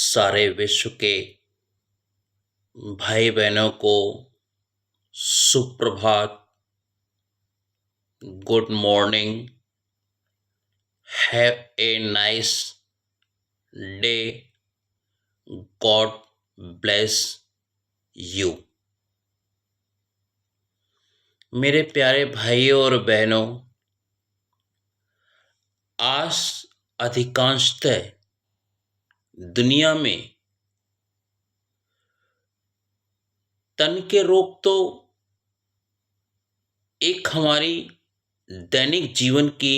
सारे विश्व के भाई बहनों को सुप्रभात, good morning, have a nice day, God bless you. मेरे प्यारे भाइयों और बहनों, आज अधिकांशतः दुनिया में तन के रोग तो एक हमारी दैनिक जीवन की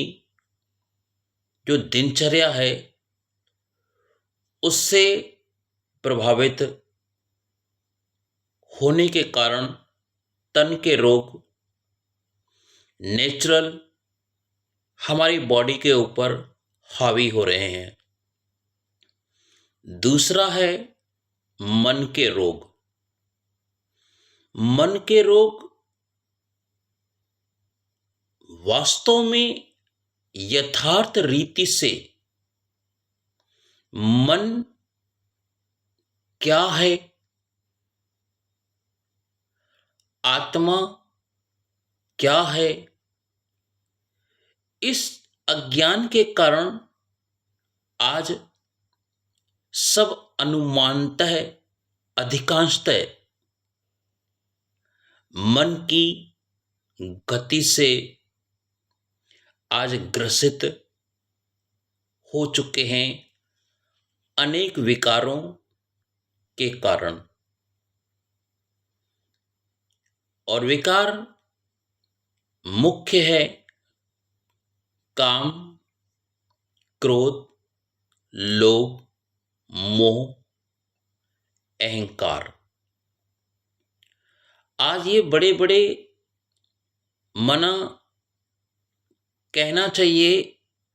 जो दिनचर्या है उससे प्रभावित होने के कारण तन के रोग नेचुरल हमारी बॉडी के ऊपर हावी हो रहे हैं। दूसरा है मन के रोग। मन के रोग वास्तव में यथार्थ रीति से मन क्या है, आत्मा क्या है, इस अज्ञान के कारण आज सब अनुमानतः अधिकांशतः मन की गति से आज ग्रसित हो चुके हैं अनेक विकारों के कारण। और विकार मुख्य है काम, क्रोध, लोभ, मोह, अहंकार। आज ये बड़े बड़े मना कहना चाहिए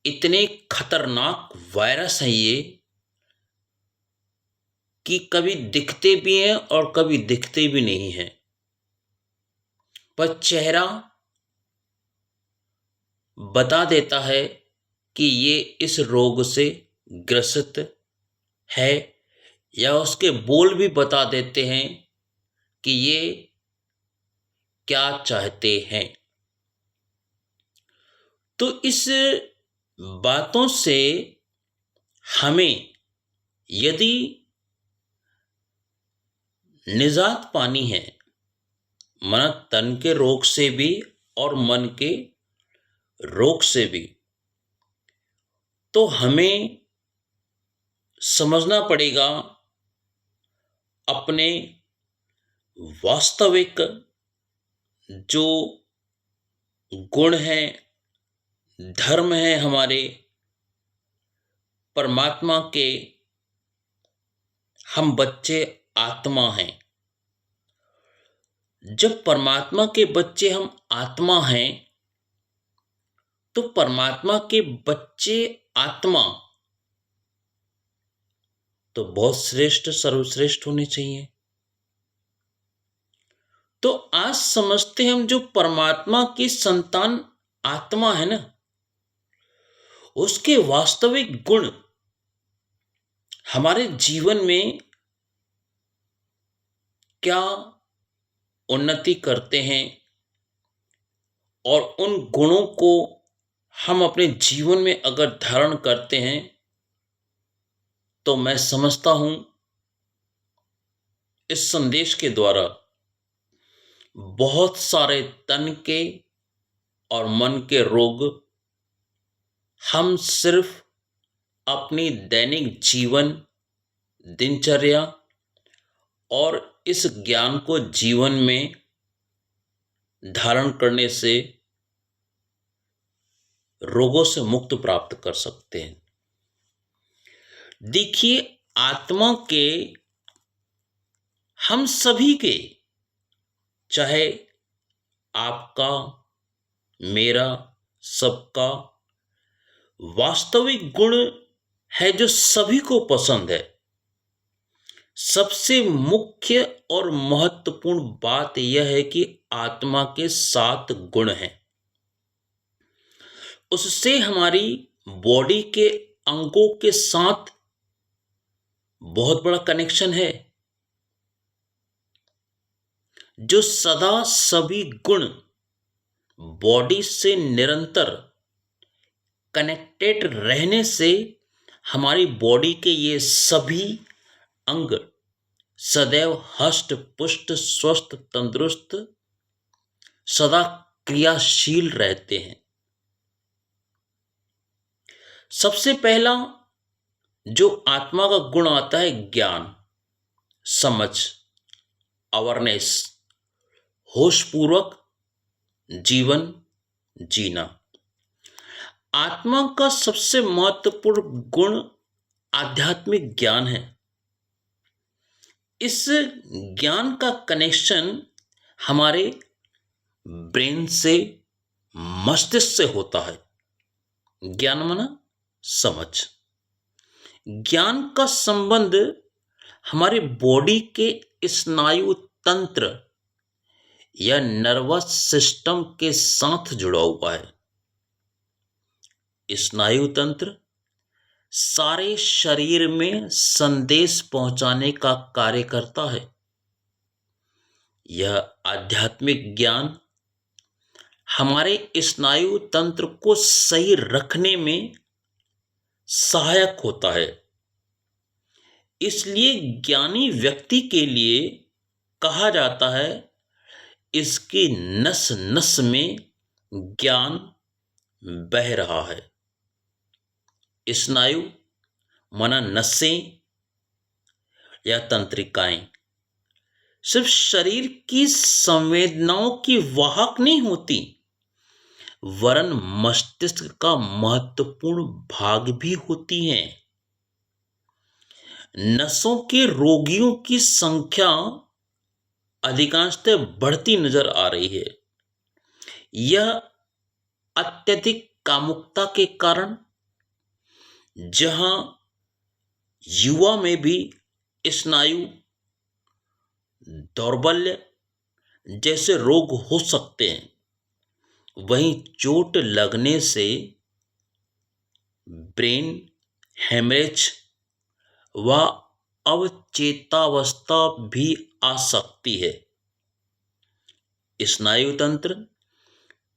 इतने खतरनाक वायरस हैं ये कि कभी दिखते भी हैं और कभी दिखते भी नहीं हैं। पर चेहरा बता देता है कि ये इस रोग से ग्रसित है, या उसके बोल भी बता देते हैं कि ये क्या चाहते हैं। तो इस बातों से हमें यदि निजात पानी है, मन तन के रोग से भी और मन के रोग से भी, तो हमें समझना पड़ेगा अपने वास्तविक जो गुण हैं, धर्म हैं हमारे परमात्मा के, हम बच्चे आत्मा हैं। जब परमात्मा के बच्चे हम आत्मा हैं तो परमात्मा के बच्चे आत्मा तो बहुत श्रेष्ठ, सर्वश्रेष्ठ होने चाहिए। तो आज समझते हैं हम जो परमात्मा की संतान आत्मा है ना, उसके वास्तविक गुण हमारे जीवन में क्या उन्नति करते हैं, और उन गुणों को हम अपने जीवन में अगर धारण करते हैं तो मैं समझता हूं इस संदेश के द्वारा बहुत सारे तन के और मन के रोग हम सिर्फ अपनी दैनिक जीवन, दिनचर्या और इस ज्ञान को जीवन में धारण करने से रोगों से मुक्त प्राप्त कर सकते हैं। देखिए, आत्मा के हम सभी के, चाहे आपका, मेरा, सबका वास्तविक गुण है जो सभी को पसंद है। सबसे मुख्य और महत्वपूर्ण बात यह है कि आत्मा के 7 गुण हैं। उससे हमारी बॉडी के अंगों के साथ बहुत बड़ा कनेक्शन है, जो सदा सभी गुण बॉडी से निरंतर कनेक्टेड रहने से हमारी बॉडी के ये सभी अंग सदैव हष्ट पुष्ट स्वस्थ तंदुरुस्त सदा क्रियाशील रहते हैं। सबसे पहला जो आत्मा का गुण आता है ज्ञान, समझ, अवेयरनेस, होशपूर्वक जीवन जीना। आत्मा का सबसे महत्वपूर्ण गुण आध्यात्मिक ज्ञान है। इस ज्ञान का कनेक्शन हमारे ब्रेन से मस्तिष्क से होता है। ज्ञान माना समझ। ज्ञान का संबंध हमारी बॉडी के स्नायु तंत्र या नर्वस सिस्टम के साथ जुड़ा हुआ है। स्नायु तंत्र सारे शरीर में संदेश पहुंचाने का कार्य करता है। यह आध्यात्मिक ज्ञान हमारे स्नायु तंत्र को सही रखने में सहायक होता है। इसलिए ज्ञानी व्यक्ति के लिए कहा जाता है, इसकी नस नस में ज्ञान बह रहा है। स्नायु माना नसें या तंत्रिकाएं सिर्फ शरीर की संवेदनाओं की वाहक नहीं होती, वरन मस्तिष्क का महत्वपूर्ण भाग भी होती हैं। नसों के रोगियों की संख्या अधिकांशतः बढ़ती नजर आ रही है। यह अत्यधिक कामुकता के कारण, जहां युवा में भी स्नायु दौर्बल्य जैसे रोग हो सकते हैं, वहीं चोट लगने से ब्रेन हेमरेज व अवचेतावस्था भी आ सकती है। स्नायु तंत्र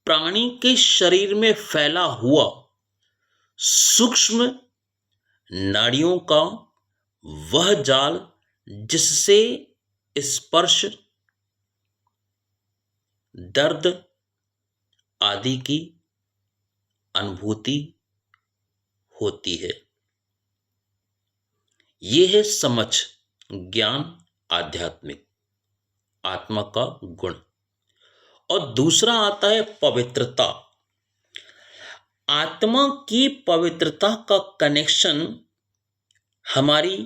प्राणी के शरीर में फैला हुआ सूक्ष्म नाड़ियों का वह जाल जिससे स्पर्श, दर्द आदि की अनुभूति होती है। यह है समझ, ज्ञान, आध्यात्मिक आत्मा का गुण। और दूसरा आता है पवित्रता। आत्मा की पवित्रता का कनेक्शन हमारी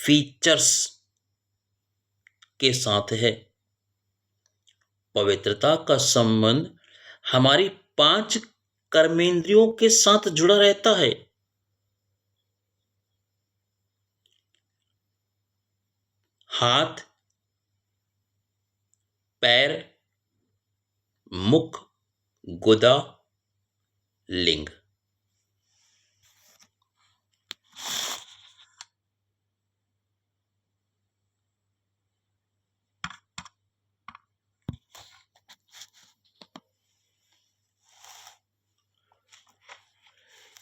फीचर्स के साथ है। पवित्रता का संबंध हमारी 5 कर्मेंद्रियों के साथ जुड़ा रहता है। हाथ, पैर, मुख, गुदा, लिंग।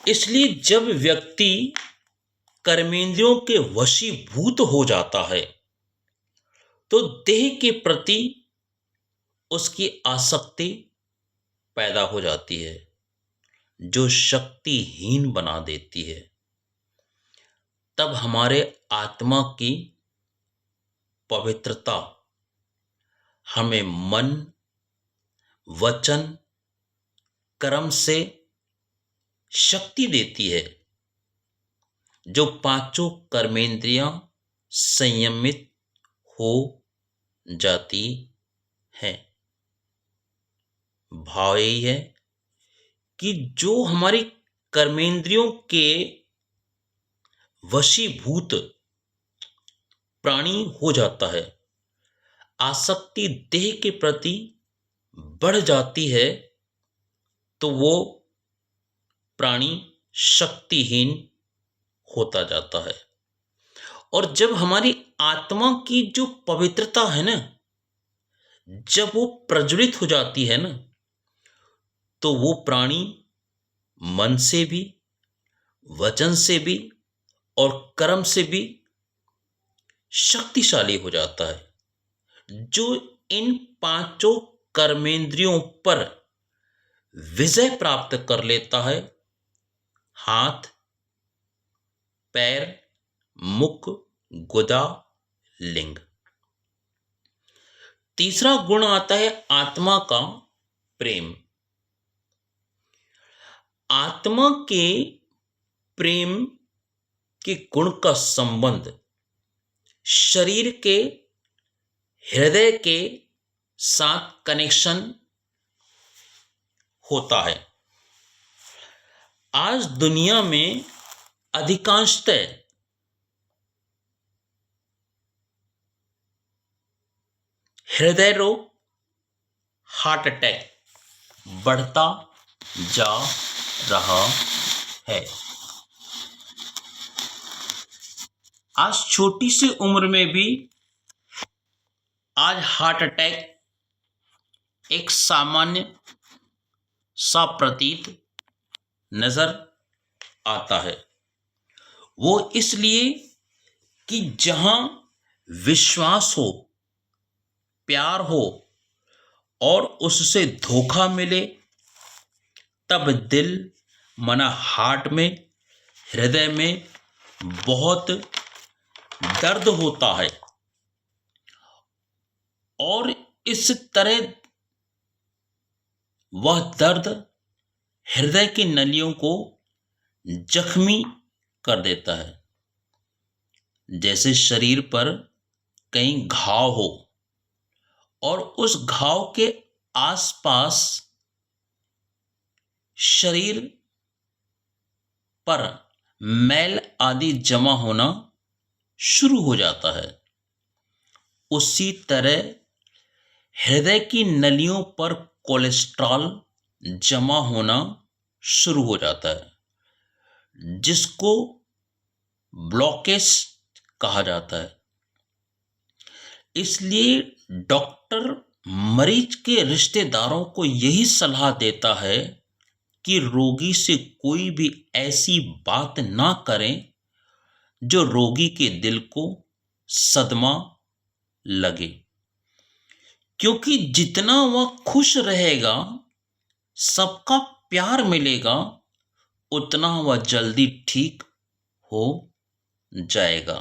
इसलिए जब व्यक्ति कर्मेंद्रियों के वशीभूत हो जाता है, तो देह के प्रति उसकी आसक्ति पैदा हो जाती है, जो शक्तिहीन बना देती है। तब हमारे आत्मा की पवित्रता हमें मन, वचन, कर्म से शक्ति देती है, जो 5 कर्मेंद्रियां संयमित हो जाती हैं। भाव यही है कि जो हमारी कर्मेंद्रियों के वशीभूत प्राणी हो जाता है, आसक्ति देह के प्रति बढ़ जाती है, तो वो प्राणी शक्तिहीन होता जाता है। और जब हमारी आत्मा की जो पवित्रता है ना, जब वो प्रज्वलित हो जाती है ना, तो वो प्राणी मन से भी, वचन से भी और कर्म से भी शक्तिशाली हो जाता है। जो इन पांचों कर्मेंद्रियों पर विजय प्राप्त कर लेता है, हाथ, पैर, मुख, गुदा, लिंग। तीसरा गुण आता है आत्मा का प्रेम। आत्मा के प्रेम के गुण का संबंध शरीर के, हृदय के साथ कनेक्शन होता है। आज दुनिया में अधिकांशतः हृदय रोग, हार्ट अटैक बढ़ता जा रहा है। आज छोटी सी उम्र में भी आज हार्ट अटैक एक सामान्य सा प्रतीत नजर आता है। वो इसलिए कि जहां विश्वास हो, प्यार हो और उससे धोखा मिले, तब दिल मना हार्ट में, हृदय में बहुत दर्द होता है और इस तरह वह दर्द हृदय की नलियों को जख्मी कर देता है। जैसे शरीर पर कहीं घाव हो और उस घाव के आसपास शरीर पर मैल आदि जमा होना शुरू हो जाता है, उसी तरह हृदय की नलियों पर कोलेस्ट्रॉल जमा होना शुरू हो जाता है, जिसको ब्लॉकेज कहा जाता है। इसलिए डॉक्टर मरीज के रिश्तेदारों को यही सलाह देता है कि रोगी से कोई भी ऐसी बात ना करें जो रोगी के दिल को सदमा लगे, क्योंकि जितना वह खुश रहेगा, सबका प्यार मिलेगा, उतना वह जल्दी ठीक हो जाएगा।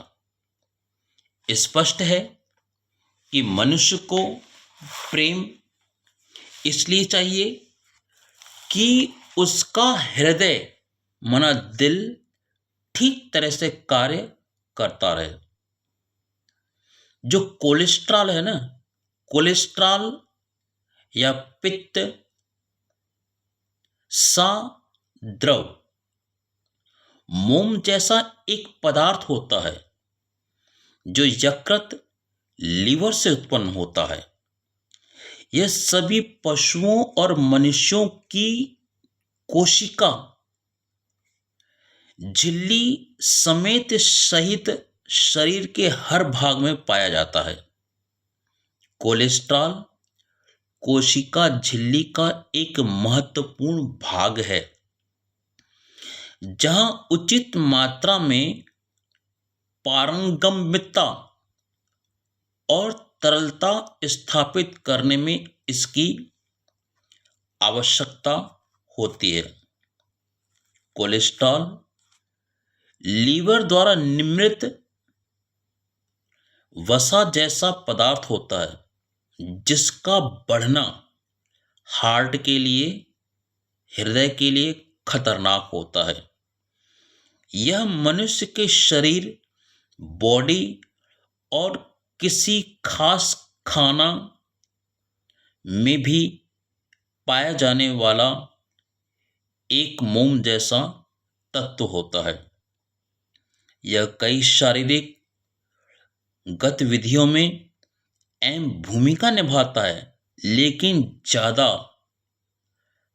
स्पष्ट है कि मनुष्य को प्रेम इसलिए चाहिए कि उसका हृदय मना दिल ठीक तरह से कार्य करता रहे। जो कोलेस्ट्रॉल है ना, कोलेस्ट्रॉल या पित्त सा द्रव मोम जैसा एक पदार्थ होता है जो यकृत, लीवर से उत्पन्न होता है। यह सभी पशुओं और मनुष्यों की कोशिका झिल्ली समेत सहित शरीर के हर भाग में पाया जाता है। कोलेस्ट्रॉल कोशिका झिल्ली का एक महत्वपूर्ण भाग है, जहां उचित मात्रा में पारंगम्यता और तरलता स्थापित करने में इसकी आवश्यकता होती है। कोलेस्ट्रॉल लीवर द्वारा निर्मित वसा जैसा पदार्थ होता है, जिसका बढ़ना हार्ट के लिए, हृदय के लिए खतरनाक होता है। यह मनुष्य के शरीर, बॉडी और किसी खास खाना में भी पाया जाने वाला एक मोम जैसा तत्व होता है। यह कई शारीरिक गतिविधियों में अहम भूमिका निभाता है, लेकिन ज्यादा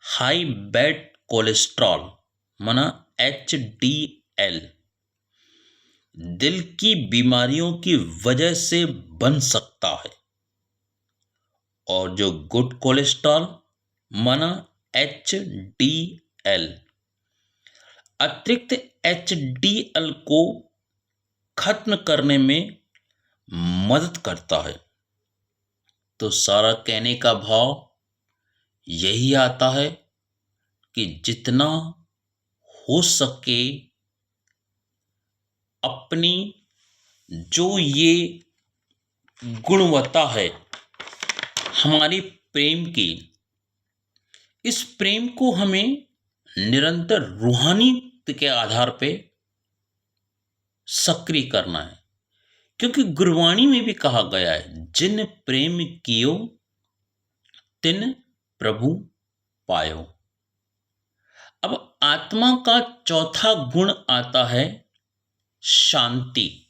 हाई बैड कोलेस्ट्रॉल मना HDL दिल की बीमारियों की वजह से बन सकता है। और जो गुड कोलेस्ट्रॉल माना HDL अतिरिक्त HDL को खत्म करने में मदद करता है। तो सारा कहने का भाव यही आता है कि जितना हो सके अपनी जो ये गुणवत्ता है हमारी प्रेम की, इस प्रेम को हमें निरंतर रूहानियत के आधार पे सक्रिय करना है। क्योंकि गुरबाणी में भी कहा गया है, जिन प्रेम कियो तिन प्रभु पायो। अब आत्मा का चौथा गुण आता है शांति।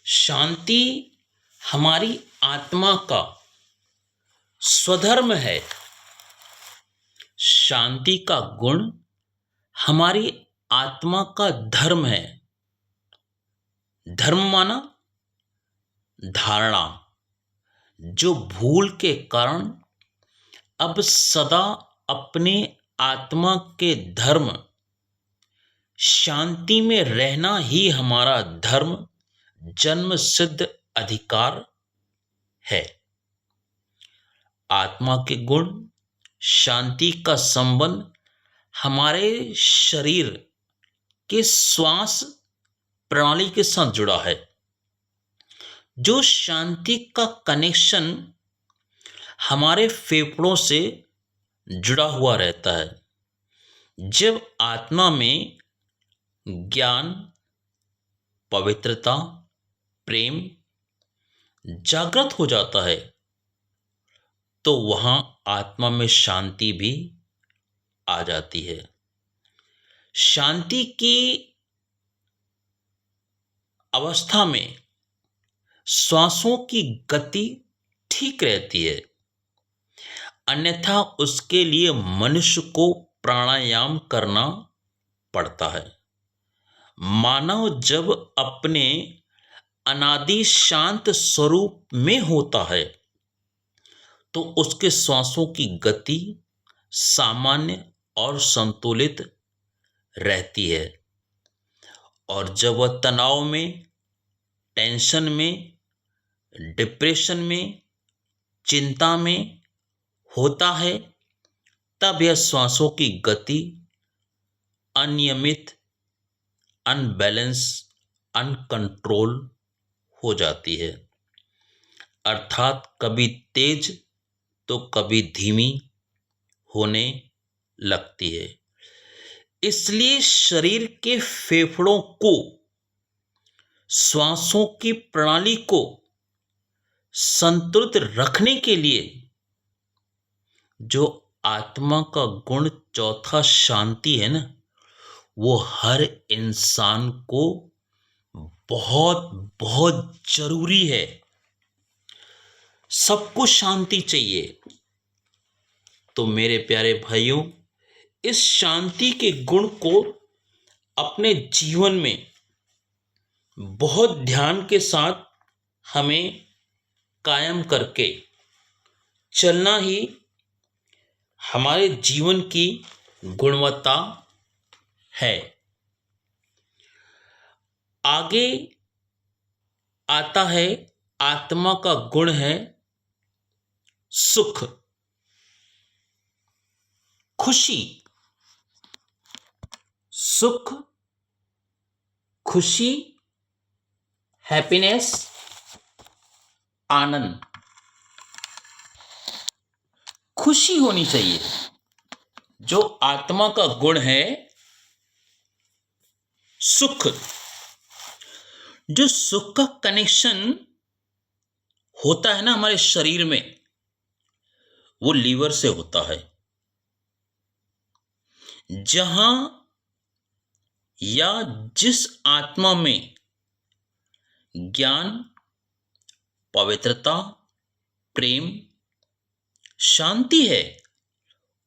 शांति हमारी आत्मा का स्वधर्म है। शांति का गुण हमारी आत्मा का धर्म है। धर्म माना धारणा, जो भूल के कारण अब सदा अपने आत्मा के धर्म शांति में रहना ही हमारा धर्म जन्म सिद्ध अधिकार है। आत्मा के गुण शांति का संबंध हमारे शरीर के श्वास प्रणाली के साथ जुड़ा है। जो शांति का कनेक्शन हमारे फेफड़ों से जुड़ा हुआ रहता है। जब आत्मा में ज्ञान, पवित्रता, प्रेम जागृत हो जाता है तो वहां आत्मा में शांति भी आ जाती है। शांति की अवस्था में श्वासों की गति ठीक रहती है। अन्यथा उसके लिए मनुष्य को प्राणायाम करना पड़ता है। मानव जब अपने अनादि शांत स्वरूप में होता है तो उसके श्वासों की गति सामान्य और संतुलित रहती है। और जब वह तनाव में, टेंशन में, डिप्रेशन में, चिंता में होता है तब यह श्वासों की गति अनियमित, अनबैलेंस, अनकंट्रोल हो जाती है। अर्थात कभी तेज तो कभी धीमी होने लगती है। इसलिए शरीर के फेफड़ों को, श्वासों की प्रणाली को संतुलित रखने के लिए जो आत्मा का गुण चौथा शांति है ना, वो हर इंसान को बहुत बहुत जरूरी है। सबको शांति चाहिए। तो मेरे प्यारे भाइयों, इस शांति के गुण को अपने जीवन में बहुत ध्यान के साथ हमें कायम करके चलना ही हमारे जीवन की गुणवत्ता है। आगे आता है, आत्मा का गुण है सुख, खुशी। सुख, खुशी, हैप्पीनेस, आनंद। खुशी होनी चाहिए। जो आत्मा का गुण है सुख, जो सुख का कनेक्शन होता है ना हमारे शरीर में, वो लीवर से होता है। जहां या जिस आत्मा में ज्ञान, पवित्रता, प्रेम, शांति है,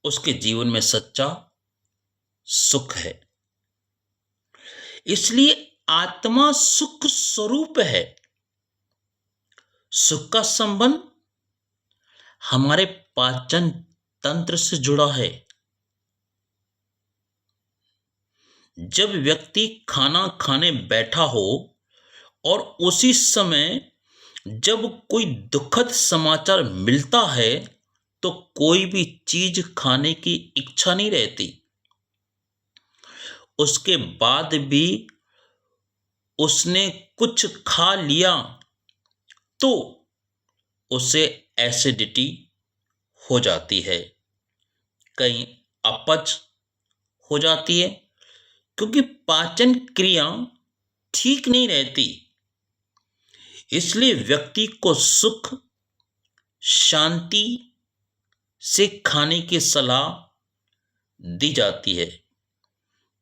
उसके जीवन में सच्चा सुख है। इसलिए आत्मा सुख स्वरूप है। सुख का संबंध हमारे पाचन तंत्र से जुड़ा है। जब व्यक्ति खाना खाने बैठा हो और उसी समय जब कोई दुखद समाचार मिलता है तो कोई भी चीज खाने की इच्छा नहीं रहती। उसके बाद भी उसने कुछ खा लिया तो उसे एसिडिटी हो जाती है, कहीं अपच हो जाती है, क्योंकि पाचन क्रिया ठीक नहीं रहती। इसलिए व्यक्ति को सुख, शांति से खाने की सलाह दी जाती है,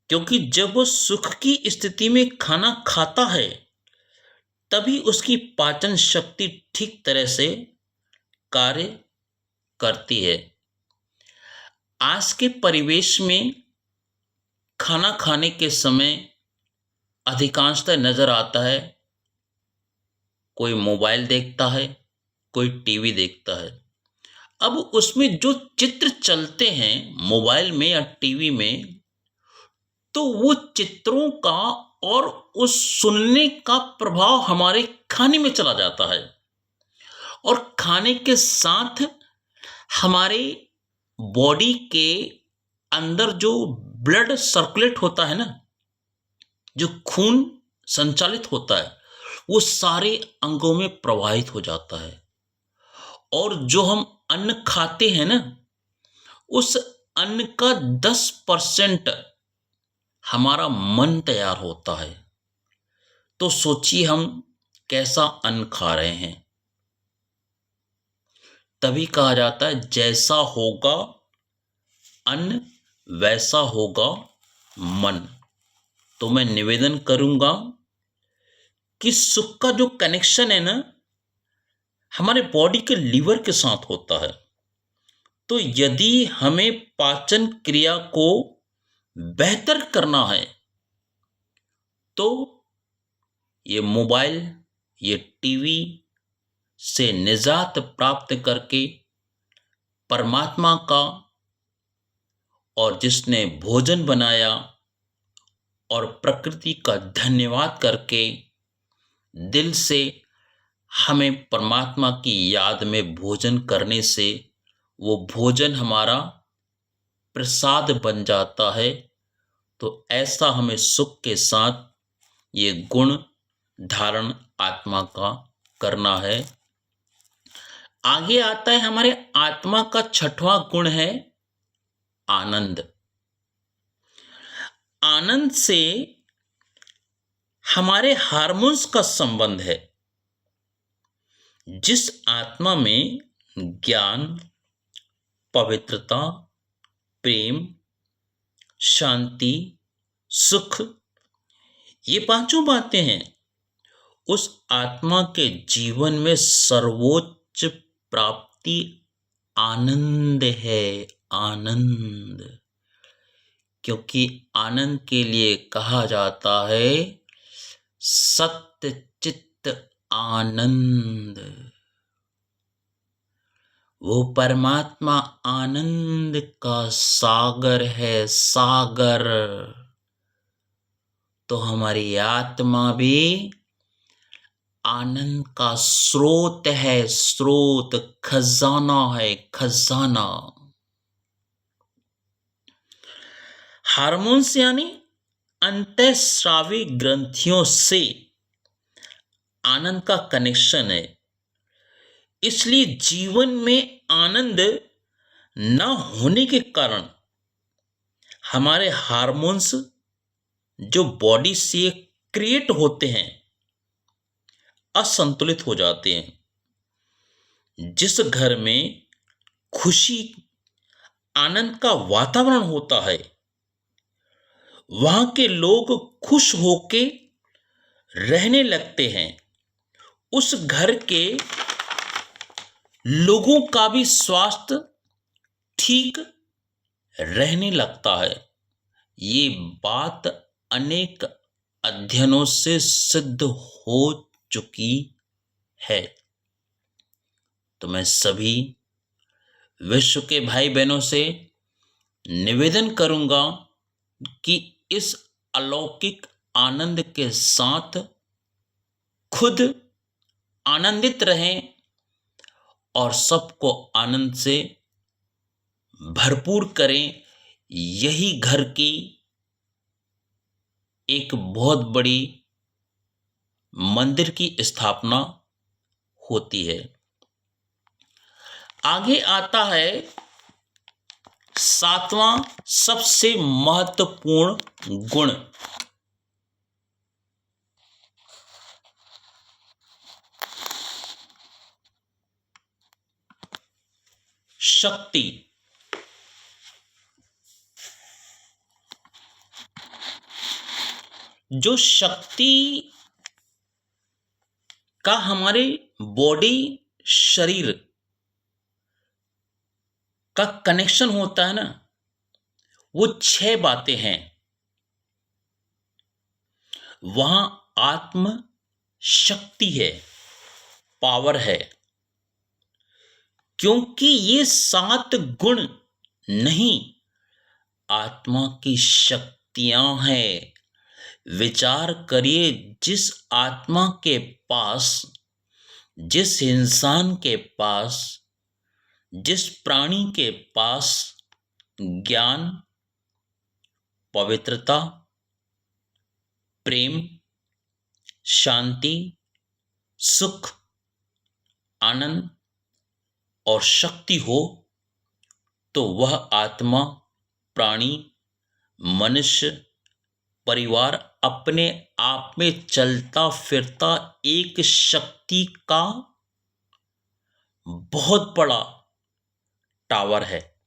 क्योंकि जब वो सुख की स्थिति में खाना खाता है तभी उसकी पाचन शक्ति ठीक तरह से कार्य करती है। आज के परिवेश में खाना खाने के समय अधिकांशतः नजर आता है कोई मोबाइल देखता है, कोई टीवी देखता है। अब उसमें जो चित्र चलते हैं मोबाइल में या टीवी में, तो वो चित्रों का और उस सुनने का प्रभाव हमारे खाने में चला जाता है और खाने के साथ हमारे बॉडी के अंदर जो ब्लड सर्कुलेट होता है ना, जो खून संचालित होता है, वो सारे अंगों में प्रवाहित हो जाता है। और जो हम अन्न खाते हैं ना, उस अन्न का 10% हमारा मन तैयार होता है। तो सोचिए हम कैसा अन्न खा रहे हैं। तभी कहा जाता है जैसा होगा अन्न वैसा होगा मन। तो मैं निवेदन करूंगा कि सुख का जो कनेक्शन है ना, हमारे बॉडी के लीवर के साथ होता है। तो यदि हमें पाचन क्रिया को बेहतर करना है तो ये मोबाइल, ये टीवी से निजात प्राप्त करके परमात्मा का और जिसने भोजन बनाया और प्रकृति का धन्यवाद करके दिल से हमें परमात्मा की याद में भोजन करने से वो भोजन हमारा प्रसाद बन जाता है। तो ऐसा हमें सुख के साथ ये गुण धारण आत्मा का करना है। आगे आता है हमारे आत्मा का छठवां गुण है आनंद। आनंद से हमारे हार्मोन्स का संबंध है। जिस आत्मा में ज्ञान, पवित्रता, प्रेम, शांति, सुख, ये पांचों बातें हैं, उस आत्मा के जीवन में सर्वोच्च प्राप्ति आनंद है। आनंद, क्योंकि आनंद के लिए कहा जाता है सत्य चित्त आनंद। वो परमात्मा आनंद का सागर है, सागर। तो हमारी आत्मा भी आनंद का स्रोत है, स्रोत, खजाना है, खजाना। हार्मोन्स यानी अंतःस्रावी ग्रंथियों से आनंद का कनेक्शन है। इसलिए जीवन में आनंद न होने के कारण हमारे हार्मोन्स जो बॉडी से क्रिएट होते हैं असंतुलित हो जाते हैं। जिस घर में खुशी, आनंद का वातावरण होता है वहां के लोग खुश होके रहने लगते हैं। उस घर के लोगों का भी स्वास्थ्य ठीक रहने लगता है। ये बात अनेक अध्ययनों से सिद्ध हो चुकी है। तो मैं सभी विश्व के भाई बहनों से निवेदन करूंगा कि इस अलौकिक आनंद के साथ खुद आनंदित रहें और सबको आनंद से भरपूर करें। यही घर की एक बहुत बड़ी मंदिर की स्थापना होती है। आगे आता है सातवां सबसे महत्वपूर्ण गुण, शक्ति। जो शक्ति का हमारे बॉडी शरीर का कनेक्शन होता है ना, वो 6 बातें हैं। वहां आत्म शक्ति है, पावर है। क्योंकि ये 7 गुण नहीं, आत्मा की शक्तियां हैं। विचार करिए, जिस आत्मा के पास, जिस इंसान के पास, जिस प्राणी के पास ज्ञान, पवित्रता, प्रेम, शांति, सुख, आनंद और शक्ति हो, तो वह आत्मा, प्राणी, मनुष्य, परिवार अपने आप में चलता फिरता एक शक्ति का बहुत बड़ा टावर है।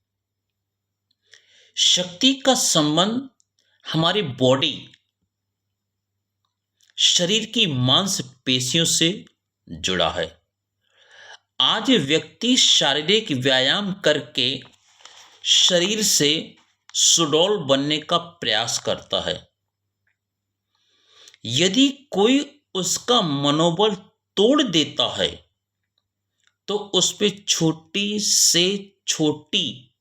शक्ति का संबंध हमारी बॉडी, शरीर की मांसपेशियों से जुड़ा है। आज व्यक्ति शारीरिक व्यायाम करके शरीर से सुडौल बनने का प्रयास करता है। यदि कोई उसका मनोबल तोड़ देता है, तो उस पे छोटी से छोटी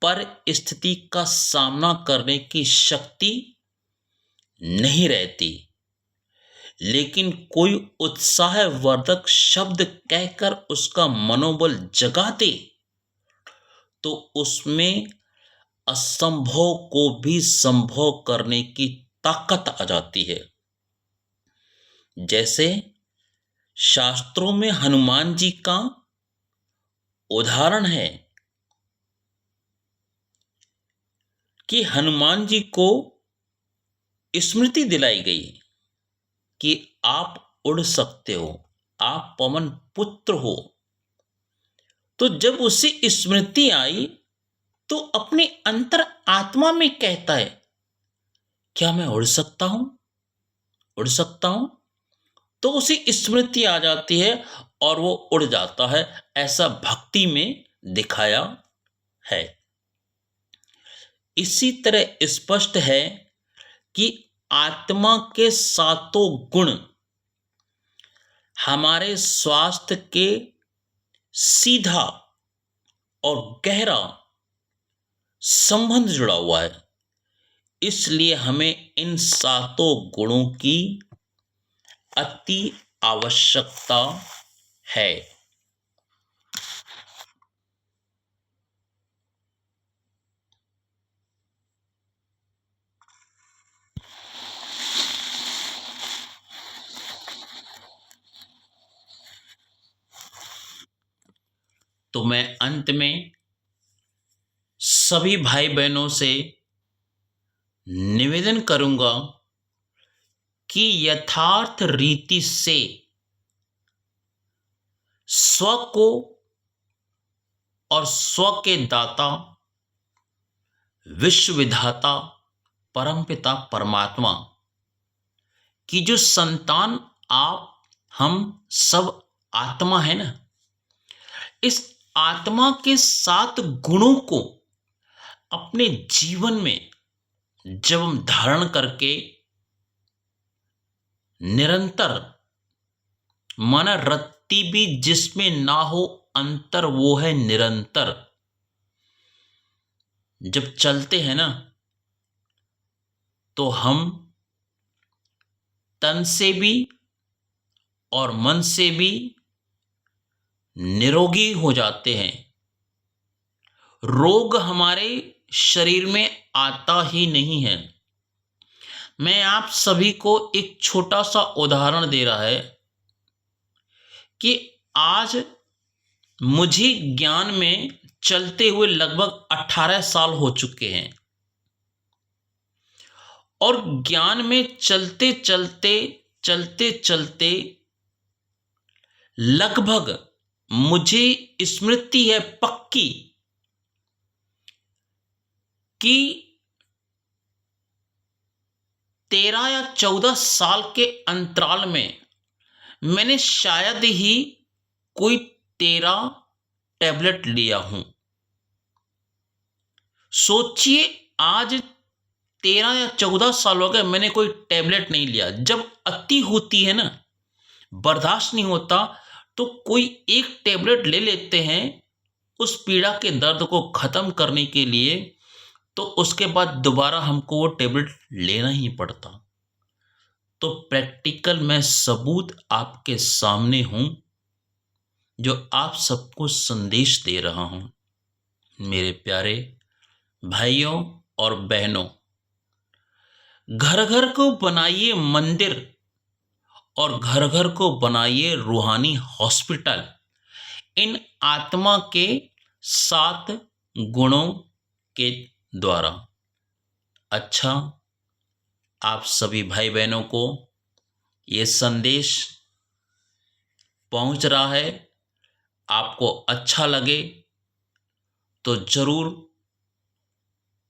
परिस्थिति का सामना करने की शक्ति नहीं रहती। लेकिन कोई उत्साहवर्धक शब्द कहकर उसका मनोबल जगा दे, तो उसमें असंभव को भी संभव करने की ताकत आ जाती है। जैसे शास्त्रों में हनुमान जी का उदाहरण है कि हनुमान जी को स्मृति दिलाई गई कि आप उड़ सकते हो, आप पवन पुत्र हो। तो जब उसे स्मृति आई, तो अपने अंतर आत्मा में कहता है, क्या मैं उड़ सकता हूं? उड़ सकता हूं। तो उसे स्मृति आ जाती है और वो उड़ जाता है। ऐसा भक्ति में दिखाया है। इसी तरह स्पष्ट है कि आत्मा के 7 गुण हमारे स्वास्थ्य के सीधा और गहरा संबंध जुड़ा हुआ है। इसलिए हमें इन 7 गुणों की अति आवश्यकता है। तो मैं अंत में सभी भाई बहनों से निवेदन करूंगा कि यथार्थ रीति से स्व को और स्व के दाता, विश्व विधाता परमपिता परमात्मा की जो संतान आप हम सब आत्मा है ना, इस आत्मा के 7 गुणों को अपने जीवन में जब हम धारण करके निरंतर, माना रत्ती भी जिसमें ना हो अंतर वो है निरंतर, जब चलते हैं ना तो हम तन से भी और मन से भी निरोगी हो जाते हैं। रोग हमारे शरीर में आता ही नहीं है। मैं आप सभी को एक छोटा सा उदाहरण दे रहा है कि आज मुझे ज्ञान में चलते हुए लगभग 18 साल हो चुके हैं और ज्ञान में चलते चलते चलते चलते लगभग मुझे स्मृति है पक्की कि 13 या 14 साल के अंतराल में मैंने शायद ही कोई 13 टैबलेट लिया हूं। सोचिए, आज 13 या 14 साल हो गए मैंने कोई टैबलेट नहीं लिया। जब अति होती है ना, बर्दाश्त नहीं होता, तो कोई एक टैबलेट ले लेते हैं उस पीड़ा के दर्द को खत्म करने के लिए, तो उसके बाद दोबारा हमको वो टैबलेट लेना ही पड़ता। तो प्रैक्टिकल मैं सबूत आपके सामने हूं, जो आप सबको संदेश दे रहा हूं। मेरे प्यारे भाइयों और बहनों, घर घर को बनाइए मंदिर और घर घर को बनाइए रूहानी हॉस्पिटल, इन आत्मा के 7 गुणों के द्वारा। अच्छा, आप सभी भाई बहनों को ये संदेश पहुंच रहा है, आपको अच्छा लगे तो जरूर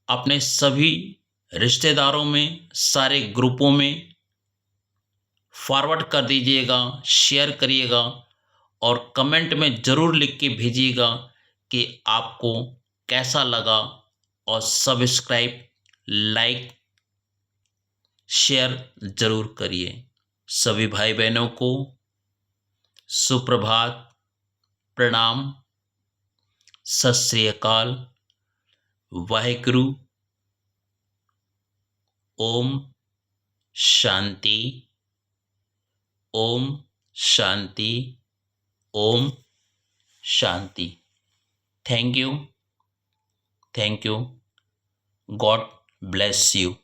अपने सभी रिश्तेदारों में, सारे ग्रुपों में फॉरवर्ड कर दीजिएगा, शेयर करिएगा और कमेंट में जरूर लिख के भेजिएगा कि आपको कैसा लगा, और सब्सक्राइब, लाइक, शेयर जरूर करिए। सभी भाई बहनों को सुप्रभात, प्रणाम, सत श्री अकाल, वाहेगुरु, ओम शांति, ओम शांति, ओम शांति। Thank you, god bless you.